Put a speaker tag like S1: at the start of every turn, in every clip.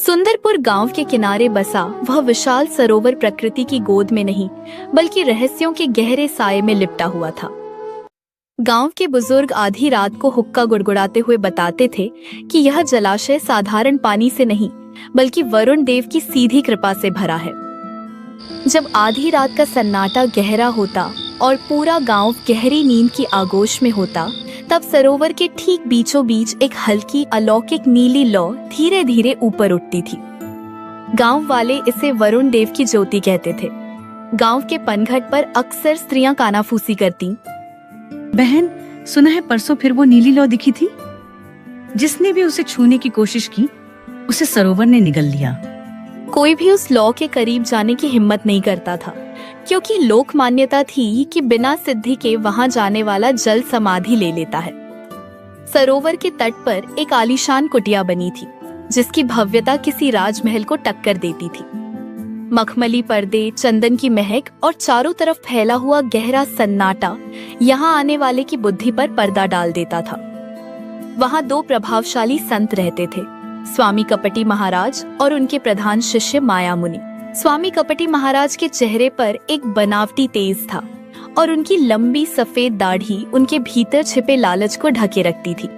S1: सुंदरपुर गांव के किनारे बसा वह विशाल सरोवर प्रकृति की गोद में नहीं बल्कि रहस्यों के गहरे साये में लिपटा हुआ था। गांव के बुजुर्ग आधी रात को हुक्का गुड़गुड़ाते हुए बताते थे कि यह जलाशय साधारण पानी से नहीं बल्कि वरुण देव की सीधी कृपा से भरा है। जब आधी रात का सन्नाटा गहरा होता और पूरा गांव गहरी नींद की आगोश में होता, तब सरोवर के ठीक बीचों बीच एक हल्की अलौकिक नीली लौ धीरे धीरे ऊपर उठती थी। गांव वाले इसे वरुण देव की ज्योति कहते थे। गांव के पनघट पर अक्सर स्त्रियां कानाफूसी करती।
S2: बहन, सुना है परसों फिर वो नीली लौ दिखी थी। जिसने भी उसे छूने की कोशिश की उसे सरोवर ने निगल लिया।
S1: कोई भी उस लौ के करीब जाने की हिम्मत नहीं करता था, क्योंकि लोक मान्यता थी कि बिना सिद्धि के वहां जाने वाला जल समाधि ले लेता है। सरोवर के तट पर एक आलीशान कुटिया बनी थी, जिसकी भव्यता किसी राजमहल को टक्कर देती थी। मखमली पर्दे, चंदन की महक और चारों तरफ फैला हुआ गहरा सन्नाटा यहाँ आने वाले की बुद्धि पर पर्दा डाल देता था। वहाँ दो प्रभावशाली संत रहते थे, स्वामी कपटी महाराज और उनके प्रधान शिष्य माया मुनि। स्वामी कपटी महाराज के चेहरे पर एक बनावटी तेज था और उनकी लंबी सफेद दाढ़ी उनके भीतर छिपे लालच को ढके रखती थी।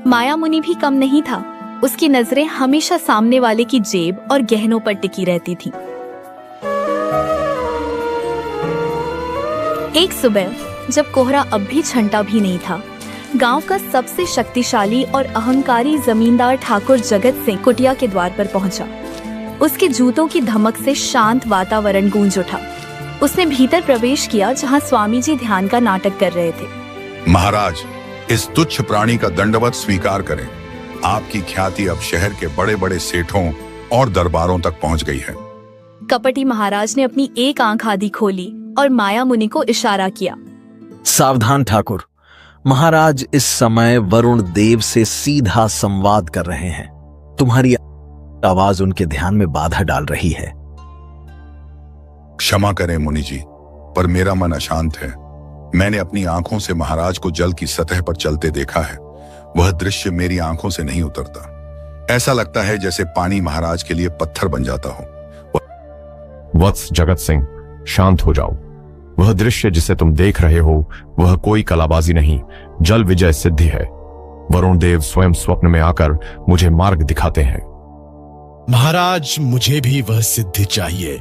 S1: माया मुनि भी कम नहीं था, उसकी नजरें हमेशा सामने वाले की जेब और गहनों पर टिकी रहती थी। एक सुबह जब कोहरा अब भी छंटा भी नहीं था, गांव का सबसे शक्तिशाली और अहंकारी जमींदार ठाकुर जगत सिंह कुटिया के द्वार पर पहुंचा। उसके जूतों की धमक से शांत वातावरण गूंज उठा। उसने भीतर प्रवेश किया जहां स्वामी जी ध्यान का नाटक कर रहे थे।
S3: महाराज, इस तुच्छ प्राणी का दंडवत स्वीकार करें। आपकी ख्याति अब शहर के बड़े बड़े सेठों और दरबारों तक पहुंच गई है।
S1: कपटी महाराज ने अपनी एक आंख आधी खोली और माया मुनि को इशारा किया।
S4: सावधान ठाकुर, महाराज इस समय वरुण देव से सीधा संवाद कर रहे हैं। तुम्हारी आवाज उनके ध्यान में बाधा डाल रही है।
S3: क्षमा करें मुनि जी, पर मेरा मन अशांत है। मैंने अपनी आंखों से महाराज को जल की सतह पर चलते देखा है। वह दृश्य मेरी आंखों से नहीं उतरता। ऐसा लगता है जैसे पानी महाराज के लिए पत्थर बन जाता हो।
S5: वत्स जगत सिंह, शांत हो जाओ। वह दृश्य जिसे तुम देख रहे हो वह कोई कलाबाजी नहीं, जल विजय सिद्धि है। वरुण देव स्वयं स्वप्न में आकर मुझे मार्ग दिखाते हैं।
S6: महाराज, मुझे भी वह सिद्धि चाहिए।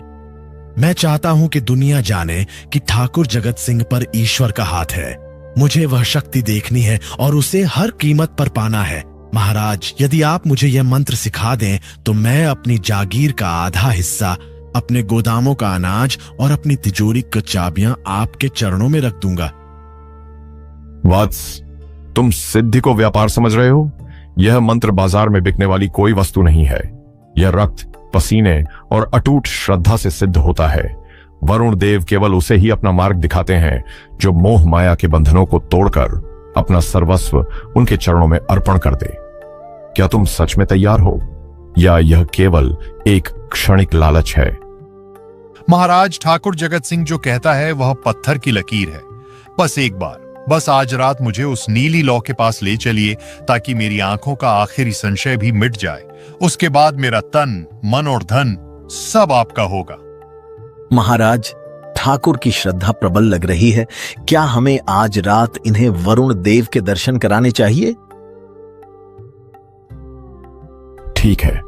S6: मैं चाहता हूं कि दुनिया जाने कि ठाकुर जगत सिंह पर ईश्वर का हाथ है। मुझे वह शक्ति देखनी है और उसे हर कीमत पर पाना है। महाराज, यदि आप मुझे यह मंत्र सिखा दें तो मैं अपनी जागीर का आधा हिस्सा, अपने गोदामों का अनाज और अपनी तिजोरी की चाबियां आपके चरणों में रख दूंगा।
S5: वत्स, तुम सिद्धि को व्यापार समझ रहे हो? यह मंत्र बाजार में बिकने वाली कोई वस्तु नहीं है। यह रक्त, पसीने और अटूट श्रद्धा से सिद्ध होता है। वरुण देव केवल उसे ही अपना मार्ग दिखाते हैं जो मोह माया के बंधनों को तोड़कर अपना सर्वस्व उनके चरणों में अर्पण कर दे। क्या तुम सच में तैयार हो या यह केवल एक क्षणिक लालच है?
S7: महाराज, ठाकुर जगत सिंह जो कहता है वह पत्थर की लकीर है। बस एक बार, बस आज रात मुझे उस नीली लौ के पास ले चलिए ताकि मेरी आंखों का आखिरी संशय भी मिट जाए। उसके बाद मेरा तन, मन और धन सब आपका होगा।
S4: महाराज, ठाकुर की श्रद्धा प्रबल लग रही है। क्या हमें आज रात इन्हें वरुण देव के दर्शन कराने चाहिए?
S5: ठीक है,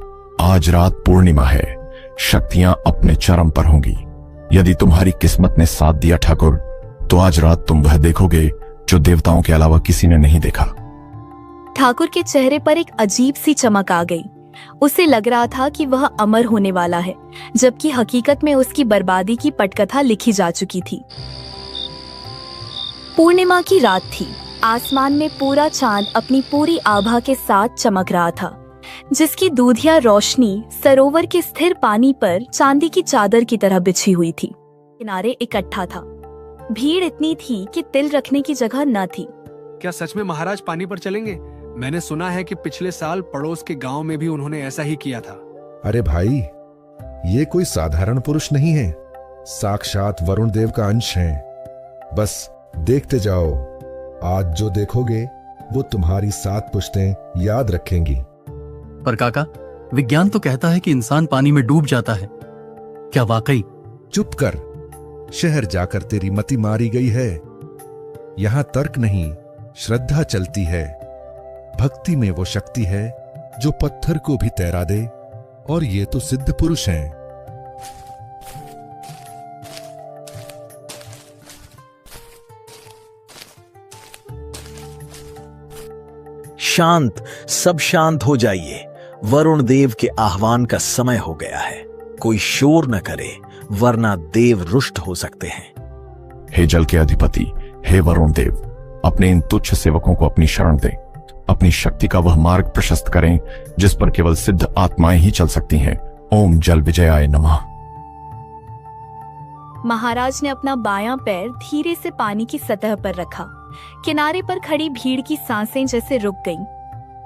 S5: आज रात पूर्णिमा है, शक्तियां अपने चरम पर होंगी। यदि तुम्हारी किस्मत ने साथ दिया ठाकुर, तो आज रात तुम वह देखोगे जो देवताओं के अलावा किसी ने नहीं देखा।
S1: ठाकुर के चेहरे पर एक अजीब सी चमक आ गई। उसे लग रहा था कि वह अमर होने वाला है, जबकि हकीकत में उसकी बर्बादी की पटकथा लिखी जा चुकी थी। पूर्णिमा की रात थी। आसमान में पूरा चांद अपनी पूरी आभा के साथ चमक रहा था, जिसकी दूधिया रोशनी सरोवर के स्थिर पानी पर चांदी की चादर की तरह बिछी हुई थी। किनारे इकट्ठा था। भीड़ इतनी थी कि तिल रखने की जगह न थी।
S8: क्या सच में महाराज पानी पर चलेंगे? मैंने सुना है कि पिछले साल पड़ोस के गांव में भी उन्होंने ऐसा ही किया था।
S9: अरे भाई, ये कोई साधारण पुरुष नहीं है, साक्षात वरुण देव का अंश है। बस देखते जाओ, आज जो देखोगे वो तुम्हारी 7 पुश्तें याद रखेंगी।
S10: पर काका, विज्ञान तो कहता है कि इंसान पानी में डूब जाता है। क्या वाकई?
S9: चुप कर। शहर जाकर तेरी मति मारी गई है। यहां तर्क नहीं, श्रद्धा चलती है। भक्ति में वो शक्ति है जो पत्थर को भी तैरा दे, और ये तो सिद्ध पुरुष हैं।
S4: शांत, सब शांत हो जाइए। वरुण देव के आह्वान का समय हो गया है। कोई शोर न करे, वरना देव रुष्ट हो सकते हैं।
S5: हे जल के अधिपति, हे वरुण देव, अपने इन तुच्छ सेवकों को अपनी शरण दें। अपनी शक्ति का वह मार्ग प्रशस्त करें जिस पर केवल सिद्ध आत्माएं ही चल सकती हैं। ओम जल विजयाय नमः।
S1: महाराज ने अपना बायां पैर धीरे से पानी की सतह पर रखा। किनारे पर खड़ी भीड़ की सांसें जैसे रुक गईं।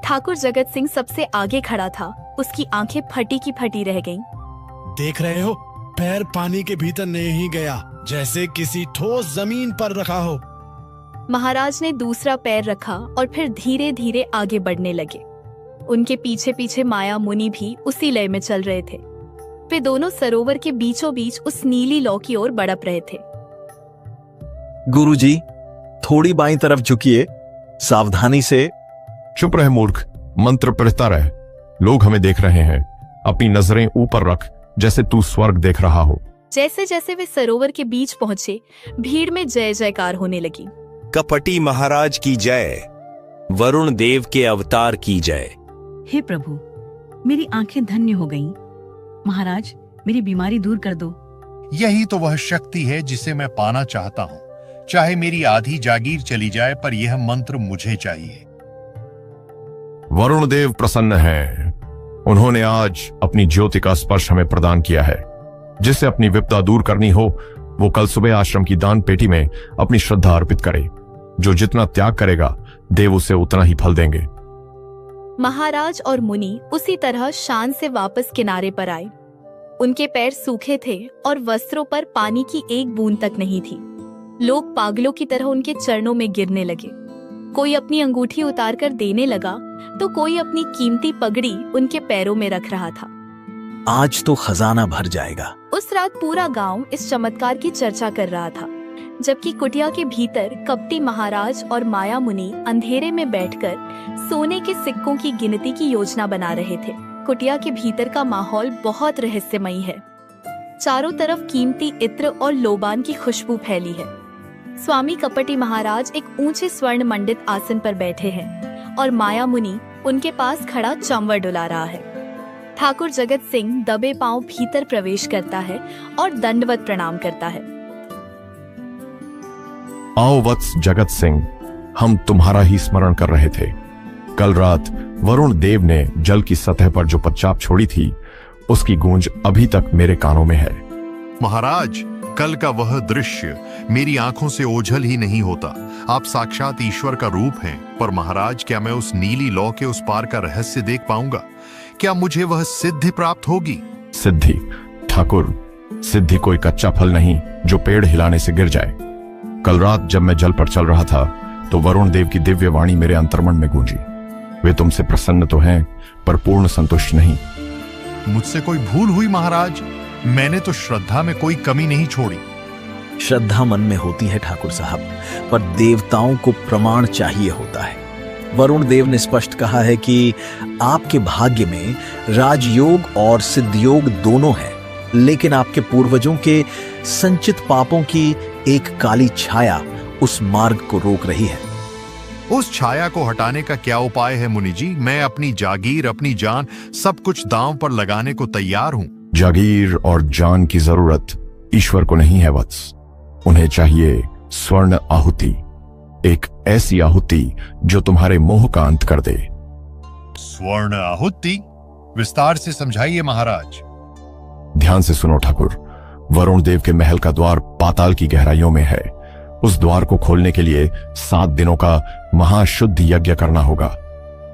S1: ठाकुर जगत सिंह सबसे आगे खड़ा था। उसकी आंखें फटी की फटी रह गईं।
S6: देख रहे हो, पैर पानी के भीतर नहीं गया, जैसे किसी ठोस जमीन पर रखा हो।
S1: महाराज ने दूसरा पैर रखा और फिर धीरे धीरे आगे बढ़ने लगे। उनके पीछे पीछे माया मुनि भी उसी लय में चल रहे थे। वे दोनों सरोवर के बीचों बीच उस नीली लौ की ओर बढ़प रहे थे।
S4: गुरुजी, थोड़ी बाईं तरफ झुकिए, सावधानी से।
S5: चुप रहे मूर्ख, मंत्र पढ़ता रह। लोग हमें देख रहे हैं। अपनी नजरें ऊपर रख, जैसे तू स्वर्ग देख रहा हो।
S1: जैसे जैसे वे सरोवर के बीच पहुंचे, भीड़ में जय जयकार होने लगी।
S11: कपटी महाराज की जय, वरुण देव के अवतार की जय।
S2: हे प्रभु, मेरी आंखें धन्य हो गईं। महाराज, मेरी बीमारी दूर कर दो।
S7: यही तो वह शक्ति है जिसे मैं पाना चाहता हूँ। चाहे मेरी आधी जागीर चली जाए, पर यह मंत्र मुझे चाहिए।
S5: वरुण देव प्रसन्न हैं। उन्होंने आज अपनी ज्योति का स्पर्श हमें प्रदान किया है। जिसे अपनी विपदा दूर करनी हो, वो कल सुबह आश्रम की दान पेटी में अपनी श्रद्धा अर्पित करे। जो जितना त्याग करेगा, देव उसे उतना ही फल देंगे।
S1: महाराज और मुनि उसी तरह शान से वापस किनारे पर आए। उनके पैर सूखे थे और वस्त्रों पर पानी की एक बूंद तक नहीं थी। लोग पागलों की तरह उनके चरणों में गिरने लगे। कोई अपनी अंगूठी उतार कर देने लगा, तो कोई अपनी कीमती पगड़ी उनके पैरों में रख रहा था।
S4: आज तो खजाना भर जाएगा।
S1: उस रात पूरा गांव इस चमत्कार की चर्चा कर रहा था, जबकि कुटिया के भीतर कपटी महाराज और माया मुनि अंधेरे में बैठकर सोने के सिक्कों की गिनती की योजना बना रहे थे। कुटिया के भीतर का माहौल बहुत रहस्यमयी है। चारों तरफ कीमती इत्र और लोबान की खुशबू फैली है। स्वामी कपटी महाराज एक ऊंचे स्वर्ण मंडित आसन पर बैठे हैं और माया मुनि उनके पास खड़ा चंवर डुला रहा है। ठाकुर जगत सिंह दबे पांव भीतर प्रवेश करता है और दंडवत प्रणाम करता है।
S5: आओ वत्स जगत सिंह, हम तुम्हारा ही स्मरण कर रहे थे। कल रात वरुण देव ने जल की सतह पर जो पदचाप छोड़ी थी, उसकी गूंज अभी तक मेरे कानों में है।
S7: महाराज, कल का वह दृश्य मेरी आंखों से ओझल ही नहीं होता। आप साक्षात ईश्वर का रूप हैं। पर महाराज, क्या मैं उस नीली लौ के उस पार का रहस्य देख पाऊंगा? क्या मुझे वह सिद्धि प्राप्त होगी?
S5: सिद्धि? ठाकुर, सिद्धि कोई कच्चा फल नहीं जो पेड़ हिलाने से गिर जाए। कल रात जब मैं जल पर चल रहा था, तो वरुण देव की दिव्य वाणी मेरे अंतर्मन में गूंजी। वे तुमसे प्रसन्न तो हैं, पर पूर्ण संतुष्ट नहीं।
S7: मुझसे कोई भूल हुई महाराज? मैंने तो श्रद्धा में कोई कमी नहीं छोड़ी।
S4: श्रद्धा मन में होती है ठाकुर साहब, पर देवताओं को प्रमाण चाहिए होता है। वरुण देव ने स्पष्ट कहा है कि आपके भाग्य में राजयोग और सिद्धयोग दोनों हैं, लेकिन आपके पूर्वजों के संचित पापों की एक काली छाया उस मार्ग को रोक रही है।
S7: उस छाया को हटाने का क्या उपाय है मुनि जी? मैं अपनी जागीर, अपनी जान, सब कुछ दांव पर लगाने को तैयार हूं।
S5: जागीर और जान की जरूरत ईश्वर को नहीं है वत्स। उन्हें चाहिए स्वर्ण आहुति, एक ऐसी आहुति जो तुम्हारे मोह का अंत कर दे।
S7: स्वर्ण आहुति? विस्तार से समझाइए महाराज।
S5: ध्यान से सुनो ठाकुर। वरुण देव के महल का द्वार पाताल की गहराइयों में है। उस द्वार को खोलने के लिए 7 दिनों का महाशुद्ध यज्ञ करना होगा।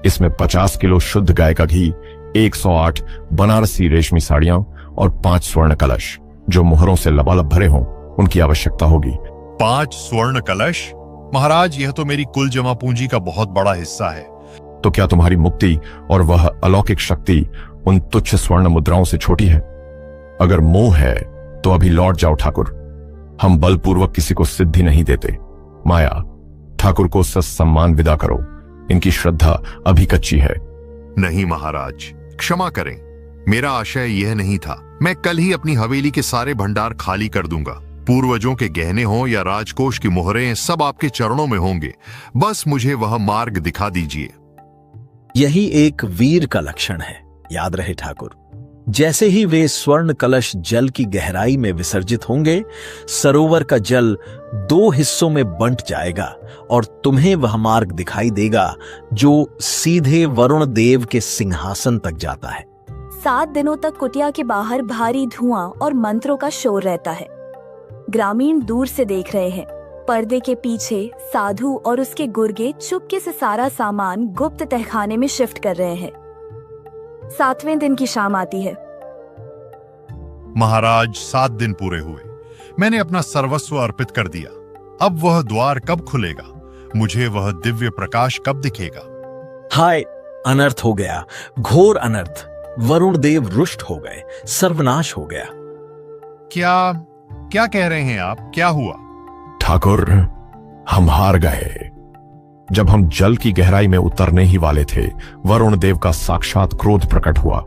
S5: इसमें 50 किलो शुद्ध गाय का घी, 108 बनारसी रेशमी साड़ियां और 5 स्वर्ण कलश जो मोहरों से लबालब भरे हों, उनकी आवश्यकता होगी।
S7: 5 स्वर्ण कलश? महाराज, यह तो मेरी कुल जमा पूंजी का बहुत बड़ा हिस्सा है।
S5: तो क्या तुम्हारी मुक्ति और वह अलौकिक शक्ति उन तुच्छ स्वर्ण मुद्राओं से छोटी है। अगर मोह है तो अभी लौट जाओ ठाकुर। हम बलपूर्वक किसी को सिद्धि नहीं देते। माया, ठाकुर को ससम्मान विदा करो। इनकी श्रद्धा अभी कच्ची है।
S7: नहीं महाराज, क्षमा करें, मेरा आशय यह नहीं था। मैं कल ही अपनी हवेली के सारे भंडार खाली कर दूंगा। पूर्वजों के गहने हों या राजकोष की मोहरें, सब आपके चरणों में होंगे। बस मुझे वह मार्ग दिखा दीजिए।
S4: यही एक वीर का लक्षण है, याद रहे ठाकुर। जैसे ही वे स्वर्ण कलश जल की गहराई में विसर्जित होंगे, सरोवर का जल 2 हिस्सों में बंट जाएगा और तुम्हें वह मार्ग दिखाई देगा जो सीधे वरुण देव के सिंहासन तक जाता है।
S12: 7 दिनों तक कुटिया के बाहर भारी धुआं और मंत्रों का शोर रहता है। ग्रामीण दूर से देख रहे हैं। पर्दे के पीछे साधु और उसके गुर्गे चुपके से सारा सामान गुप्त तहखाने में शिफ्ट कर रहे हैं। 7वें दिन की शाम आती है।
S7: महाराज, 7 दिन पूरे हुए। मैंने अपना सर्वस्व अर्पित कर दिया। अब वह द्वार कब खुलेगा? मुझे वह दिव्य प्रकाश कब दिखेगा?
S4: हाय, अनर्थ हो गया, घोर अनर्थ। वरुण देव रुष्ट हो गए, सर्वनाश हो गया।
S7: क्या कह रहे हैं आप? क्या हुआ?
S5: ठाकुर, हम हार गए। जब हम जल की गहराई में उतरने ही वाले थे, वरुण देव का साक्षात क्रोध प्रकट हुआ।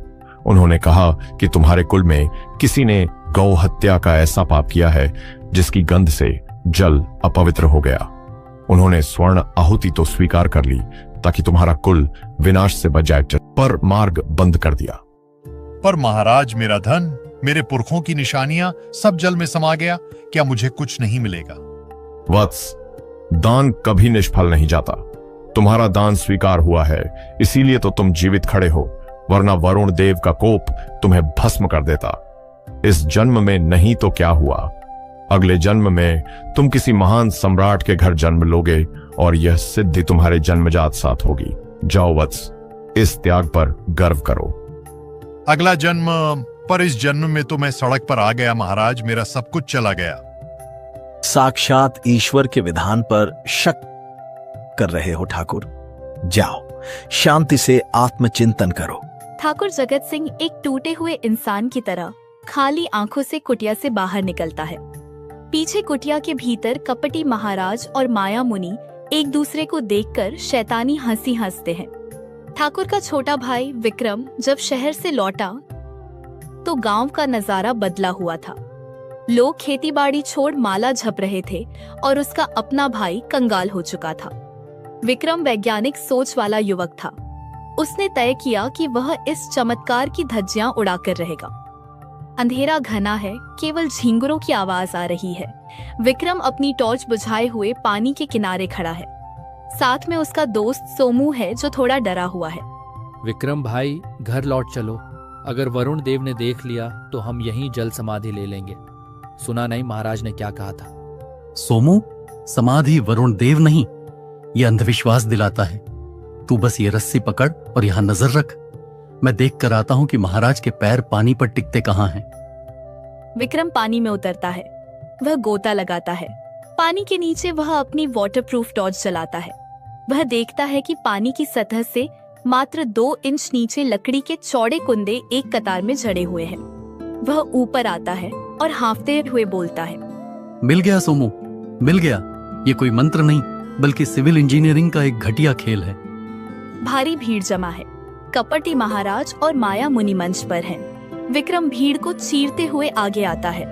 S5: उन्होंने कहा कि तुम्हारे कुल में किसी ने गौ हत्या का ऐसा पाप किया है जिसकी गंध से जल अपवित्र हो गया। उन्होंने स्वर्ण आहुति तो स्वीकार कर ली ताकि तुम्हारा कुल विनाश से बच जाए, पर मार्ग बंद कर दिया।
S7: पर महाराज, मेरा धन, मेरे पुरखों की निशानियां सब जल में समा गया। क्या मुझे कुछ नहीं मिलेगा?
S5: वत्स, दान कभी निष्फल नहीं जाता। तुम्हारा दान स्वीकार हुआ है, इसीलिए तो तुम जीवित खड़े हो, वरना वरुण देव का कोप तुम्हें भस्म कर देता। इस जन्म में नहीं तो क्या हुआ, अगले जन्म में तुम किसी महान सम्राट के घर जन्म लोगे और यह सिद्धि तुम्हारे जन्मजात साथ होगी। जाओ वत्स, इस त्याग पर गर्व करो।
S7: अगला जन्म? पर इस जन्म में तो मैं सड़क पर आ गया महाराज, मेरा सब कुछ चला गया।
S4: साक्षात ईश्वर के विधान पर शक कर रहे हो ठाकुर। जाओ, शांति से आत्मचिंतन करो।
S1: ठाकुर जगत सिंह एक टूटे हुए इंसान की तरह खाली आंखों से कुटिया से बाहर निकलता है। पीछे कुटिया के भीतर कपटी महाराज और माया मुनि एक दूसरे को देखकर शैतानी हंसी हंसते हैं। ठाकुर का छोटा भाई विक्रम जब शहर से लौटा तो गांव का नजारा बदला हुआ था। लोग खेतीबाड़ी छोड़ माला झप रहे थे और उसका अपना भाई कंगाल हो चुका था। विक्रम वैज्ञानिक सोच वाला युवक था। उसने तय किया कि वह इस चमत्कार की धज्जियां उड़ाकर रहेगा। अंधेरा घना है, केवल झींगुरों की आवाज आ रही है। विक्रम अपनी टॉर्च बुझाए हुए पानी के किनारे खड़ा है। साथ में उसका दोस्त सोमू है जो थोड़ा डरा हुआ है।
S13: विक्रम भाई, घर लौट चलो। अगर वरुण देव ने देख लिया तो हम यहीं जल समाधि ले लेंगे। सुना नहीं महाराज ने क्या कहा था?
S10: सोमू, समाधि वरुण देव नहीं, यह अंधविश्वास दिलाता है। तू बस ये रस्सी पकड़ और यहां नजर रख। मैं देख कर आता हूं कि महाराज के पैर पानी पर टिकते कहां हैं।
S1: विक्रम पानी में उतरता है। वह गोता लगाता है। पानी के नीचे वह अपनी वाटरप्रूफ टॉर्च जलाता है। वह देखता है कि पानी की सतह से मात्र 2 इंच नीचे लकड़ी के चौड़े कुंदे एक कतार में जड़े हुए हैं। वह ऊपर आता है और हांफते हुए बोलता है,
S10: मिल गया सोमू, मिल गया। ये कोई मंत्र नहीं बल्कि सिविल इंजीनियरिंग का एक घटिया खेल है।
S1: भारी भीड़ जमा है। कपटी महाराज और माया मुनि मंच पर हैं। विक्रम भीड़ को चीरते हुए आगे आता है।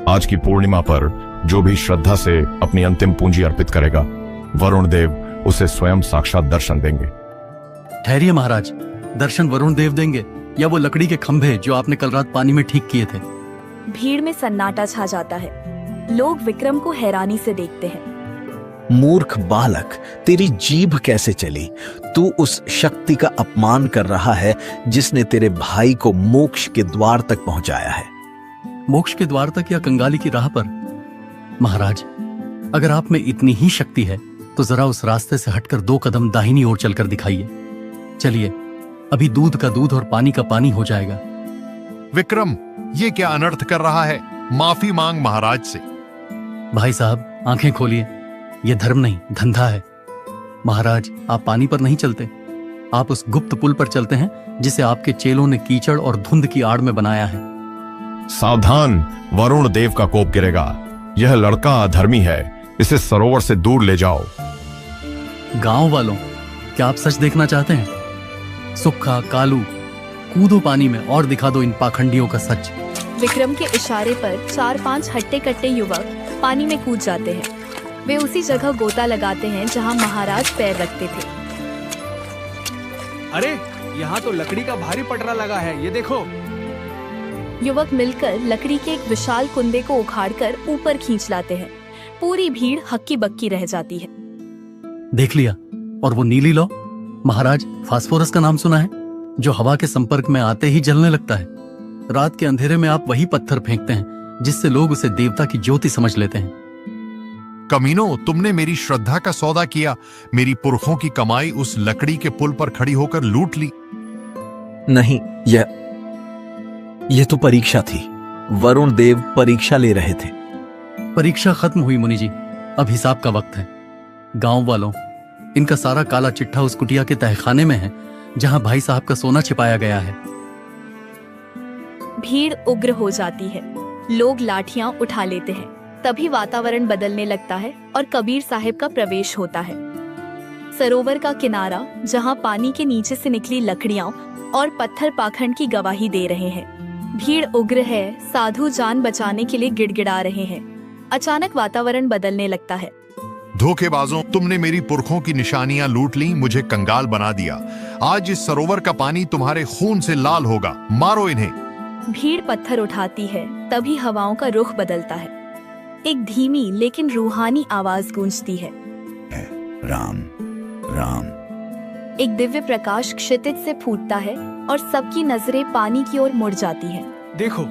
S5: आज की पूर्णिमा पर जो भी श्रद्धा से अपनी अंतिम पूंजी अर्पित करेगा, वरुण देव उसे स्वयं साक्षात दर्शन देंगे।
S10: ठहरिए महाराज, दर्शन वरुण देव देंगे या वो लकड़ी के खंभे जो आपने कल रात पानी में ठीक किए थे?
S12: भीड़ में सन्नाटा छा जाता है। लोग विक्रम को हैरानी से देखते हैं।
S4: मूर्ख बालक, तेरी जीभ कैसे चली? तू उस शक्ति का अपमान कर रहा है जिसने तेरे भाई को मोक्ष के द्वार तक पहुंचाया है।
S10: मोक्ष के द्वार तक या कंगाली की राह पर? महाराज, अगर आप में इतनी ही शक्ति है तो जरा उस रास्ते से हटकर 2 कदम दाहिनी ओर चलकर दिखाइए। चलिए, अभी दूध का दूध और पानी का पानी हो जाएगा।
S7: विक्रम, ये क्या अनर्थ कर रहा है? माफी मांग महाराज से।
S10: भाई साहब, आंखें खोलिए। यह धर्म नहीं, धंधा है। महाराज, आप पानी पर नहीं चलते। आप उस गुप्त पुल पर चलते हैं जिसे आपके चेलों ने कीचड़ और धुंध की आड़ में बनाया है।
S5: सावधान, वरुण देव का कोप गिरेगा। यह लड़का अधर्मी है, इसे सरोवर से दूर ले जाओ।
S10: गांव वालों, क्या आप सच देखना चाहते हैं? सुक्खा, कालू, कूदो पानी में और दिखा दो इन पाखंडियों का सच।
S1: विक्रम के इशारे पर 4-5 हट्टे कट्टे युवक पानी में कूद जाते हैं। वे उसी जगह गोता लगाते हैं जहां महाराज पैर रखते थे।
S8: अरे यहाँ तो लकड़ी का भारी पटरा लगा है, ये देखो।
S1: युवक मिलकर लकड़ी के एक विशाल कुंदे को उखाड़कर ऊपर खींच लाते हैं। पूरी भीड़ हक्की बक्की रह जाती है।
S10: देख लिया? और वो नीली लौ, महाराज, फास्फोरस का नाम सुना है? जो हवा के संपर्क में आते ही जलने लगता है। रात के अंधेरे में आप वही पत्थर फेंकते हैं जिससे लोग उसे देवता की ज्योति समझ लेते हैं।
S7: कमीनो, तुमने मेरी श्रद्धा का सौदा किया। मेरी पुरखों की कमाई उस लकड़ी के पुल पर खड़ी होकर लूट ली।
S4: नहीं, यह तो परीक्षा थी। वरुण देव परीक्षा ले रहे थे।
S10: परीक्षा खत्म हुई मुनि जी, अब हिसाब का वक्त है। गांव वालों, इनका सारा काला चिट्ठा उस कुटिया के तहखाने में है जहां भाई साहब का सोना छिपाया गया है।
S1: भीड़ उग्र हो जाती है। लोग लाठियां उठा लेते हैं। तभी वातावरण बदलने लगता है और कबीर साहब का प्रवेश होता है। सरोवर का किनारा, जहां पानी के नीचे से निकली लकड़ियां और पत्थर पाखंड की गवाही दे रहे हैं। भीड़ उग्र है। साधु जान बचाने के लिए गिड़गिड़ा रहे हैं। अचानक वातावरण बदलने लगता है।
S7: धोखेबाजों, तुमने मेरी पुरखों की निशानियां लूट ली, मुझे कंगाल बना दिया। आज इस सरोवर का पानी तुम्हारे खून से लाल होगा। मारो इन्हें।
S1: भीड़ पत्थर उठाती है। तभी हवाओं का रुख बदलता है। एक धीमी लेकिन रूहानी आवाज गूंजती है,
S14: राम राम।
S1: एक दिव्य प्रकाश क्षितिज से फूटता है और सबकी नजरें पानी की ओर मुड़ जाती हैं।
S8: देखो,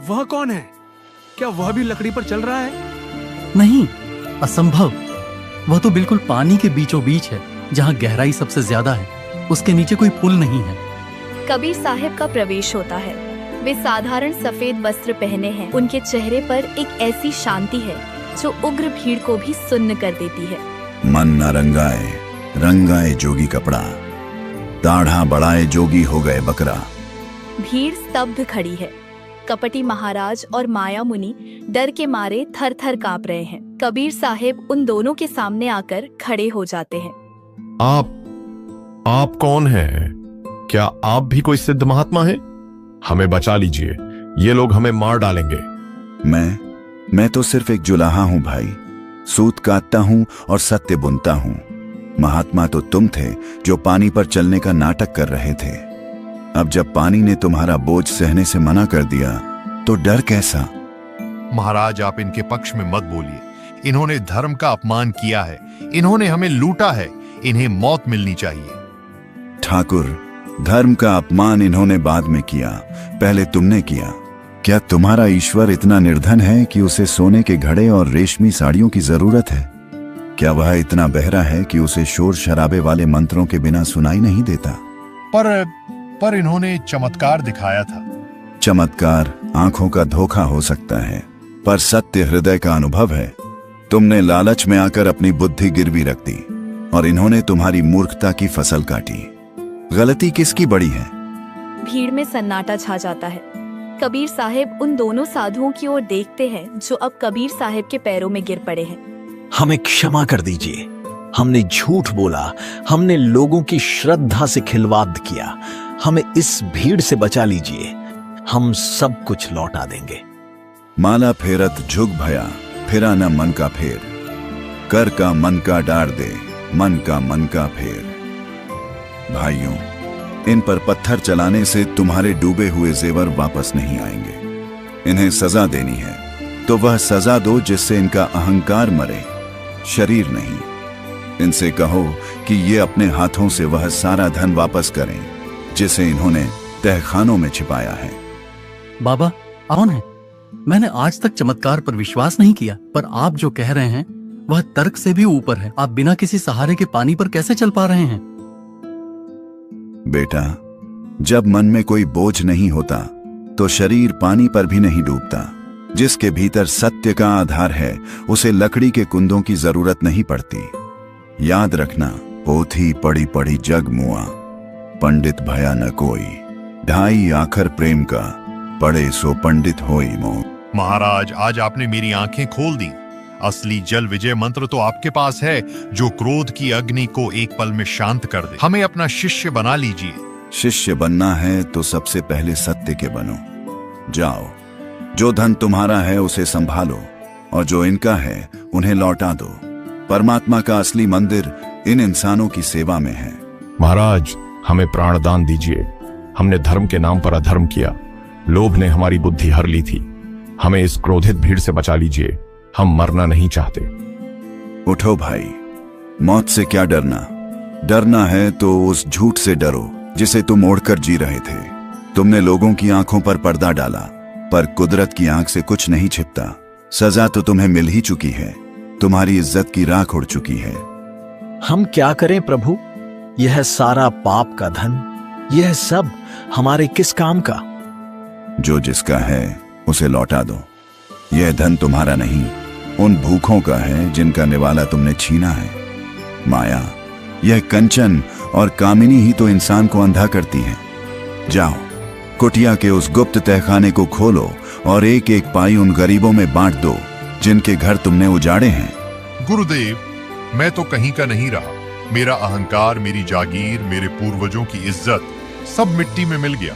S8: वह कौन है? क्या वह भी लकड़ी पर चल रहा है?
S10: नहीं, असंभव। वह तो बिल्कुल पानी के बीचों बीच है, जहां गहराई सबसे ज्यादा है। उसके नीचे कोई पुल नहीं है।
S1: कबीर साहब का प्रवेश होता है। वे साधारण सफेद वस्त्र पहने हैं। उनके चेहरे पर एक ऐसी शांति है जो उग्र भीड़ को भी सुन्न कर देती है।
S14: मन न रंगाए, रंगाए जोगी कपड़ा, दाढ़ा बढ़ाए जोगी हो गए बकरा।
S1: भीड़ स्तब्ध खड़ी है। कपटी महाराज और माया मुनि डर के मारे थर थर कांप रहे हैं। कबीर साहब उन दोनों के सामने आकर खड़े हो जाते हैं।
S5: आप कौन हैं? क्या आप भी कोई सिद्ध महात्मा हैं? हमें बचा लीजिए, ये लोग हमें मार डालेंगे।
S14: मैं तो सिर्फ एक जुलाहा हूं भाई। सूत काटता हूं और सत्य बुनता हूं। महात्मा तो तुम थे जो पानी पर चलने का नाटक कर रहे थे। अब जब पानी ने तुम्हारा बोझ सहने से मना कर दिया तो डर कैसा?
S7: महाराज, आप इनके पक्ष में मत बोलिए। इन्होंने धर्म का अपमान किया है। इन्होंने हमें लूटा है। इन्हें मौत मिलनी चाहिए।
S14: ठाकुर, धर्म का अपमान इन्होंने बाद में किया, पहले तुमने किया। क्या तुम्हारा ईश्वर इतना निर्धन है कि उसे सोने के घड़े और रेशमी साड़ियों की जरूरत है? क्या वह इतना बहरा है कि उसे शोर शराबे वाले मंत्रों के बिना सुनाई नहीं देता?
S7: पर इन्होंने चमत्कार दिखाया था।
S14: चमत्कार आंखों का धोखा हो सकता है, पर सत्य हृदय का अनुभव है। तुमने लालच में आकर अपनी बुद्धि गिरवी रख दी और इन्होंने तुम्हारी मूर्खता की फसल काटी। गलती किसकी बड़ी है?
S1: भीड़ में सन्नाटा छा जाता है। कबीर साहब उन दोनों साधुओं की ओर देखते हैं जो अब कबीर साहब के पैरों में गिर पड़े हैं।
S4: हमें क्षमा कर दीजिए। हमने झूठ बोला, हमने लोगों की श्रद्धा से खिलवाड़ किया। हमें इस भीड़ से बचा लीजिए, हम सब कुछ लौटा देंगे।
S14: माला फेरत झुक भया, फिरा न मन का फेर। कर का मन का डार दे, मन का फेर। भाइयों, इन पर पत्थर चलाने से तुम्हारे डूबे हुए जेवर वापस नहीं आएंगे। इन्हें सजा देनी है तो वह सजा दो जिससे इनका अहंकार मरे, शरीर नहीं। इनसे कहो कि ये अपने हाथों से वह सारा धन वापस करें जिसे इन्होंने तहखानों में छिपाया है।
S10: बाबा, कौन है? मैंने आज तक चमत्कार पर विश्वास नहीं किया, पर आप जो कह रहे हैं वह तर्क से भी ऊपर है। आप बिना किसी सहारे के पानी पर कैसे चल पा रहे हैं?
S14: बेटा, जब मन में कोई बोझ नहीं होता तो शरीर पानी पर भी नहीं डूबता। जिसके भीतर सत्य का आधार है उसे लकड़ी के कुंदों की जरूरत नहीं पड़ती। याद रखना, पोथी पड़ी पड़ी जग मुआ, पंडित भया न कोई, ढाई आखर प्रेम का, पढ़े सो पंडित होई मोह।
S7: महाराज, आज आपने मेरी आंखें खोल दी। असली जल विजय मंत्र तो आपके पास है, जो क्रोध की अग्नि को एक पल में शांत कर दे। हमें अपना शिष्य बना लीजिए।
S14: शिष्य बनना है तो सबसे पहले सत्य के बनो। जाओ, जो धन तुम्हारा है उसे संभालो, और जो इनका है उन्हें लौटा दो। परमात्मा का असली मंदिर इन इंसानों की सेवा में है।
S5: महाराज, हमें प्राणदान दीजिए। हमने धर्म के नाम पर अधर्म किया, लोभ ने हमारी बुद्धि हर ली थी। हमें इस क्रोधित भीड़ से बचा लीजिए, हम मरना नहीं चाहते।
S14: उठो भाई, मौत से क्या डरना? डरना है तो उस झूठ से डरो जिसे तुम ओढ़कर जी रहे थे। तुमने लोगों की आंखों पर पर्दा डाला, पर कुदरत की आंख से कुछ नहीं छिपता। सजा तो तुम्हें मिल ही चुकी है, तुम्हारी इज्जत की राख उड़ चुकी है।
S4: हम क्या करें प्रभु? यह सारा पाप का धन, यह सब हमारे किस काम का?
S14: जो जिसका है उसे लौटा दो। यह धन तुम्हारा नहीं, उन भूखों का है जिनका निवाला तुमने छीना है। माया, यह कंचन और कामिनी ही तो इंसान को अंधा करती है। जाओ, कुटिया के उस गुप्त तहखाने को खोलो और एक एक पाई उन गरीबों में बांट दो जिनके घर तुमने उजाड़े हैं।
S7: गुरुदेव, मैं तो कहीं का नहीं रहा। मेरा अहंकार, मेरी जागीर, मेरे पूर्वजों की इज्जत सब मिट्टी में मिल गया।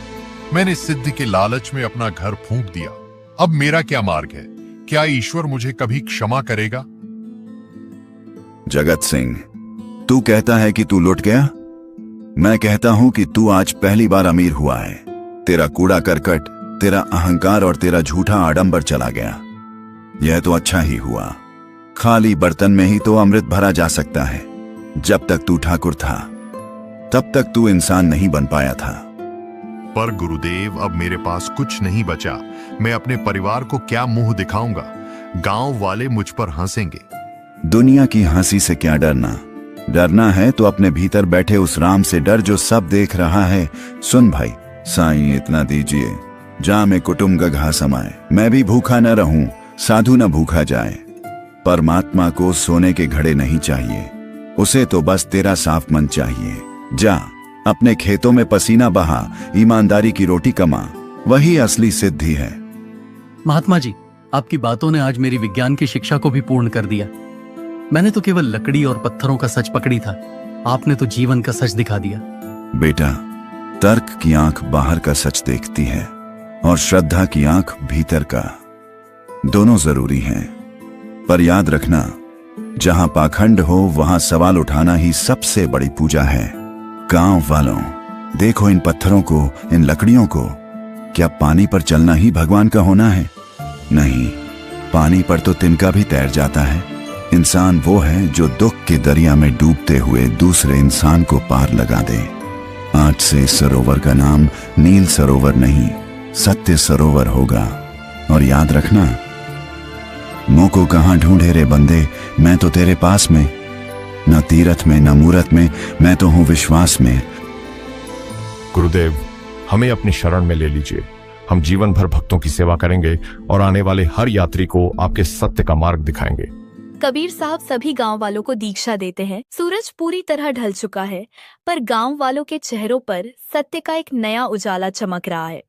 S7: मैंने सिद्धि के लालच में अपना घर फूंक दिया। अब मेरा क्या मार्ग है? क्या ईश्वर मुझे कभी क्षमा करेगा?
S14: जगत सिंह, तू कहता है कि तू लुट गया। मैं कहता हूं कि तू आज पहली बार अमीर हुआ है। तेरा कूड़ा करकट, तेरा अहंकार और तेरा झूठा आडंबर चला गया। यह तो अच्छा ही हुआ। खाली बर्तन में ही तो अमृत भरा जा सकता है। जब तक तू ठाकुर था तब तक तू इंसान नहीं बन पाया था।
S7: पर गुरुदेव, अब मेरे पास कुछ नहीं बचा। मैं अपने परिवार को क्या मुंह दिखाऊंगा? गांव वाले मुझ पर हंसेंगे।
S14: दुनिया की हंसी से क्या डरना? डरना है तो अपने भीतर बैठे उस राम से डर जो सब देख रहा है। सुन भाई, साईं इतना दीजिए, जा मैं कुटुंब का घा समाए। मैं भी भूखा न रहूं, साधु न भूखा जाए। परमात्मा को सोने के घड़े नहीं चाहिए, उसे तो बस तेरा साफ मन चाहिए। जा, अपने खेतों में पसीना बहा, ईमानदारी की रोटी कमा, वही असली सिद्धि है।
S10: महात्मा जी, आपकी बातों ने आज मेरी विज्ञान की शिक्षा को भी पूर्ण कर दिया। मैंने तो केवल लकड़ी और पत्थरों का सच पकड़ी था, आपने तो जीवन का सच दिखा दिया।
S14: बेटा, तर्क की आंख बाहर का सच देखती है और श्रद्धा की आंख भीतर का। दोनों जरूरी हैं, पर याद रखना, जहां पाखंड हो वहां सवाल उठाना ही सबसे बड़ी पूजा है। गांव वालों, देखो इन पत्थरों को, इन लकड़ियों को। क्या पानी पर चलना ही भगवान का होना है? नहीं, पानी पर तो तिनका भी तैर जाता है। इंसान वो है जो दुख के दरिया में डूबते हुए दूसरे इंसान को पार लगा दे। आज से इस सरोवर का नाम नील सरोवर नहीं, सत्य सरोवर होगा। और याद रखना, मुंह को कहां ढूंढे रे बंदे, मैं तो तेरे पास में। न तीरथ में न मूरत में, मैं तो हूं विश्वास में।
S5: गुरुदेव, हमें अपनी शरण में ले लीजिए। हम जीवन भर भक्तों की सेवा करेंगे और आने वाले हर यात्री को आपके सत्य का मार्ग दिखाएंगे।
S1: कबीर साहब सभी गांव वालों को दीक्षा देते हैं। सूरज पूरी तरह ढल चुका है, पर गांव वालों के चेहरों पर सत्य का एक नया उजाला चमक रहा है।